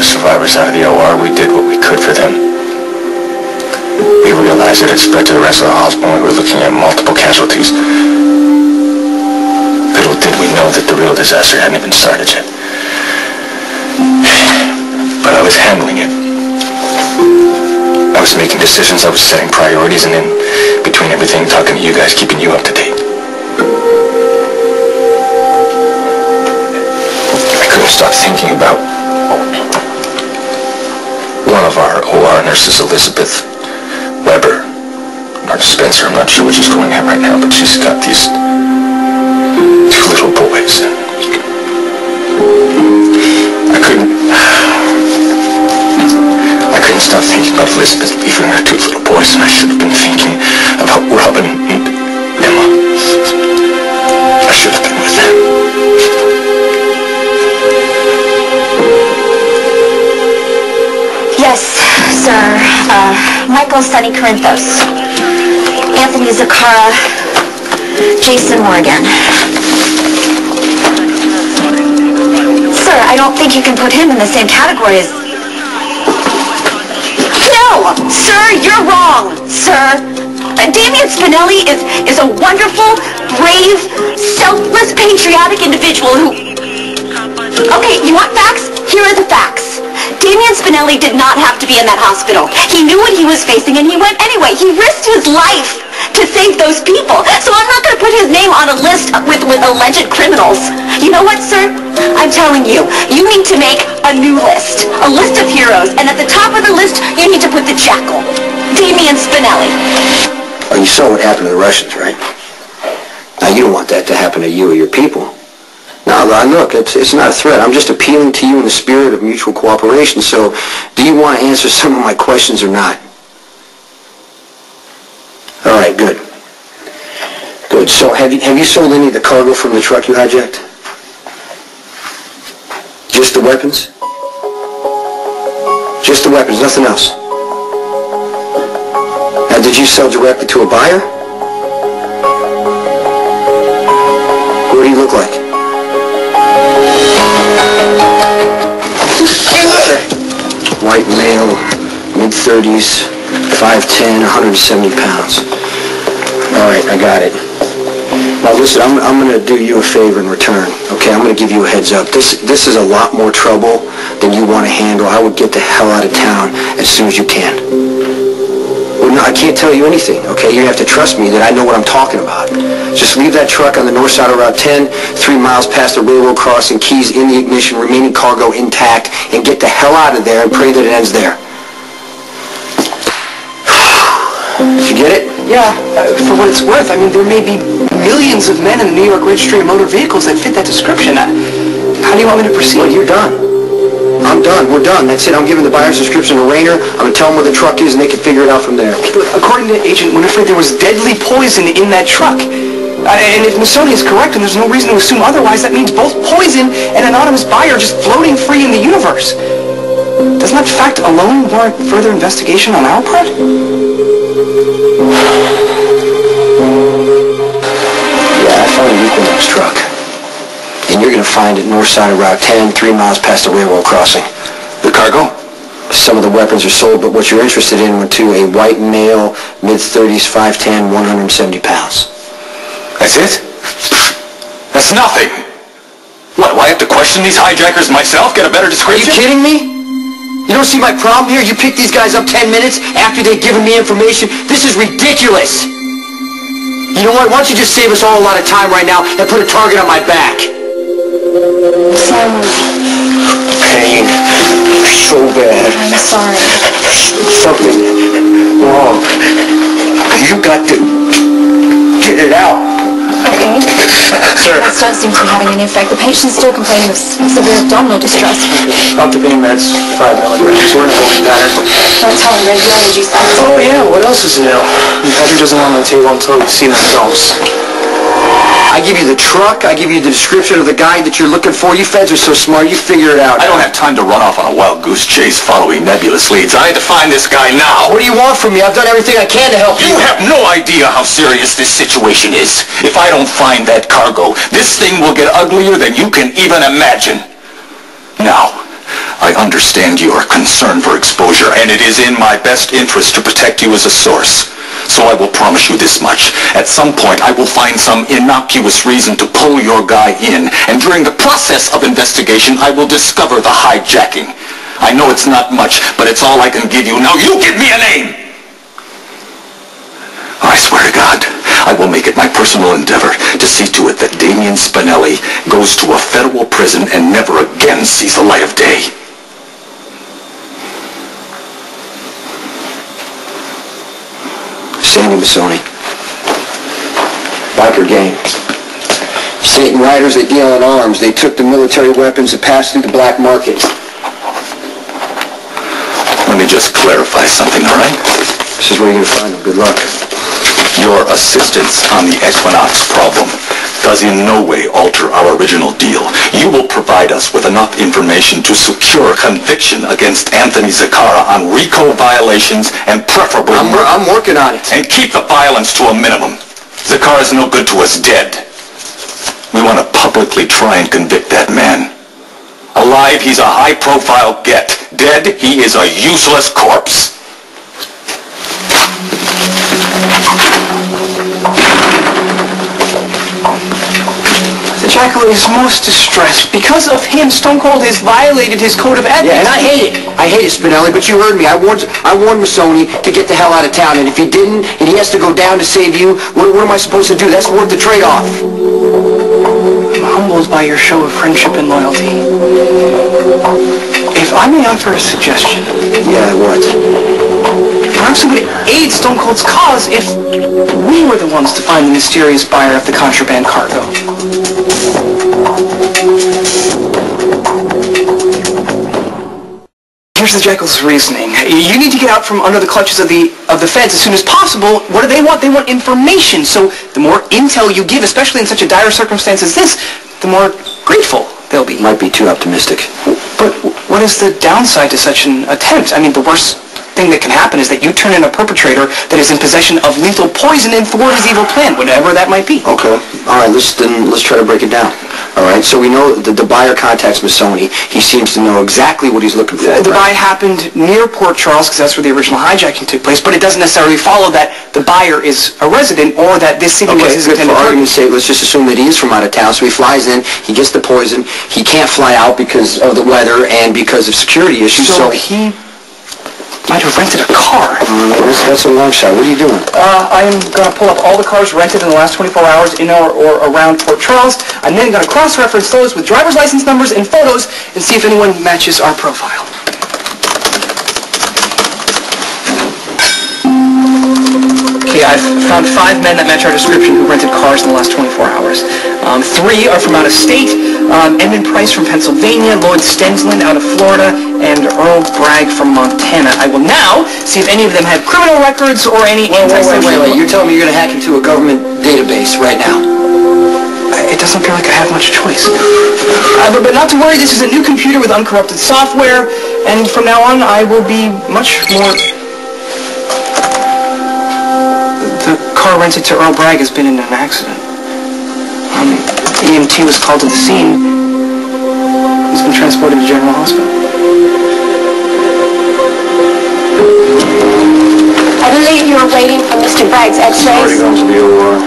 survivors out of the OR, we did what we could for them. We realized it had spread to the rest of the hospital, and we were looking at multiple casualties. Little did we know that the real disaster hadn't even started yet. But I was handling it. I was making decisions, I was setting priorities, and then between everything, talking to you guys, keeping you up to date. I couldn't stop thinking about one of our OR nurses, Elizabeth Weber, or Spencer, I'm not sure what she's going at right now, but she's got these two little boys. I couldn't stop thinking about Elizabeth leaving her two little boys, and I should have been thinking about Robin and Emma. I should have been with them. Yes, sir. Michael Sonny Corinthos, Anthony Zakara, Jason Morgan. Sir, I don't think you can put him in the same category as... No! Sir, you're wrong, sir. Damien Spinelli is a wonderful, brave, selfless, patriotic individual who... Okay, you want facts? Here are the facts. Damien Spinelli did not have to be in that hospital. He knew what he was facing, and he went anyway. He risked his life to save those people. So I'm not going to put his name on a list with alleged criminals. You know what, sir? I'm telling you, you need to make a new list. A list of heroes. And at the top of the list, you need to put the jackal. Damien Spinelli. Oh, you saw what happened to the Russians, right? Now, you don't want that to happen to you or your people. Now, look, it's not a threat. I'm just appealing to you in the spirit of mutual cooperation. So, do you want to answer some of my questions or not? All right, good. Good. So, have you sold any of the cargo from the truck you hijacked? Just the weapons? Just the weapons, nothing else? Now, did you sell directly to a buyer? What do you look like? White male, mid-30s, 5'10", 170 pounds. All right, I got it. Now listen, I'm going to do you a favor in return, okay? I'm going to give you a heads up. This is a lot more trouble than you want to handle. I would get the hell out of town as soon as you can. Well, no, I can't tell you anything, okay? You have to trust me that I know what I'm talking about. Just leave that truck on the north side of Route 10, 3 miles past the railroad crossing, keys in the ignition, remaining cargo intact, and get the hell out of there and pray that it ends there. Did you get it? Yeah, for what it's worth. I mean, there may be millions of men in the New York Registry of Motor Vehicles that fit that description. How do you want me to proceed? Well, you're done. I'm done. We're done. That's it. I'm giving the buyer's description to Rainer. I'm going to tell them where the truck is, and they can figure it out from there. But according to Agent Winifred, there was deadly poison in that truck. And if Missoni is correct, and there's no reason to assume otherwise, that means both poison and anonymous buyer just floating free in the universe. Doesn't that fact alone warrant further investigation on our part? Yeah, I found an Equinox truck. And you're going to find it north side of Route 10, 3 miles past the railroad crossing. The cargo? Some of the weapons are sold, but what you're interested in went to a white male, mid-30s, 5'10", 170 pounds. That's it? That's nothing. What, do I have to question these hijackers myself? Get a better description? Are you kidding me? You don't see my problem here? You pick these guys up 10 minutes after they've given me information? This is ridiculous. You know what? Why don't you just save us all a lot of time right now and put a target on my back? Pain. So bad. I'm sorry. Something wrong. You got to get it out. Okay. Sir. That does seem to be having an effect. The patient's still complaining of severe abdominal distress. Up to being meds, 5 milligrams. We're in a holding pattern. Don't tell him radiology science. Oh yeah, what else is new? The header doesn't want on the table until we've seen ourselves. I give you the truck, I give you the description of the guy that you're looking for. You feds are so smart, you figure it out. I don't have time to run off on a wild goose chase following nebulous leads. I need to find this guy now. What do you want from me? I've done everything I can to help you. You have no idea how serious this situation is. If I don't find that cargo, this thing will get uglier than you can even imagine. Now, I understand you are concerned for exposure, and it is in my best interest to protect you as a source. So I will promise you this much. At some point, I will find some innocuous reason to pull your guy in, and during the process of investigation, I will discover the hijacking. I know it's not much, but it's all I can give you. Now you give me a name! I swear to God, I will make it my personal endeavor to see to it that Damien Spinelli goes to a federal prison and never again sees the light of day. Sandy Missoni. Biker gang. Satan riders, they deal in arms. They took the military weapons and passed through the black market. Let me just clarify something, all right? This is where you're going to find them. Good luck. Your assistance on the Equinox problem does in no way alter our original deal. You will provide us with enough information to secure conviction against Anthony Zaccara on RICO violations and preferably murder. I'm working on it. And keep the violence to a minimum. Zacara's no good to us dead. We want to publicly try and convict that man. Alive, he's a high-profile get. Dead, he is a useless corpse. The Jackal is most distressed. Because of him, Stone Cold has violated his code of ethics. Yeah, and I hate it. I hate it, Spinelli, but you heard me. I warned Missoni to get the hell out of town, and if he didn't, and he has to go down to save you, what am I supposed to do? That's worth the trade-off. I'm humbled by your show of friendship and loyalty. If I may offer a suggestion. Yeah, what? Perhaps we would aid Stone Cold's cause if we were the ones to find the mysterious buyer of the contraband cargo. Here's the Jackal's reasoning. You need to get out from under the clutches of the feds as soon as possible. What do they want? They want information. So the more intel you give, especially in such a dire circumstance as this, the more grateful they'll be. Might be too optimistic. But what is the downside to such an attempt? I mean, the worst thing that can happen is that you turn in a perpetrator that is in possession of lethal poison and thwart his evil plan, whatever that might be. Okay. All right, let's try to break it down. All right, so we know that the buyer contacts Missoni. He seems to know exactly what he's looking for. The buy happened near Port Charles because that's where the original hijacking took place, but it doesn't necessarily follow that the buyer is a resident or that this city was his intended for argument's sake, let's just assume that he is from out of town, so he flies in, he gets the poison, he can't fly out because of the weather and because of security issues, so he might have rented a car. That's a long shot. What are you doing? I'm going to pull up all the cars rented in the last 24 hours in or around Port Charles. I'm then going to cross-reference those with driver's license numbers and photos and see if anyone matches our profile. Okay, I've found 5 men that match our description who rented cars in the last 24 hours. 3 are from out of state, Edmund Price from Pennsylvania, Lloyd Stensland out of Florida, and Earl Bragg from Montana. I will now see if any of them have criminal records or any antisocial... Wait. You're telling me you're going to hack into a government database right now? It doesn't feel like I have much choice. But not to worry, this is a new computer with uncorrupted software, and from now on I will be much more... The car rented to Earl Bragg has been in an accident. EMT was called to the scene. He's been transported to General Hospital. I believe you were waiting for Mr. Bragg's x-rays. Already going to be a while.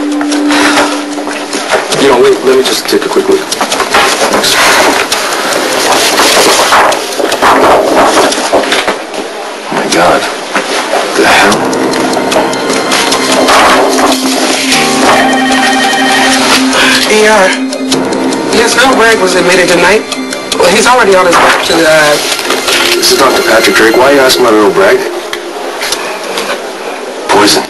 You know, let me just take a quick look. Thanks. Oh my God. What the hell? Yes, Earl Bragg was admitted tonight. Well, he's already on his way to the... This is Dr. Patrick Drake. Why are you asking about Earl Bragg? Poison.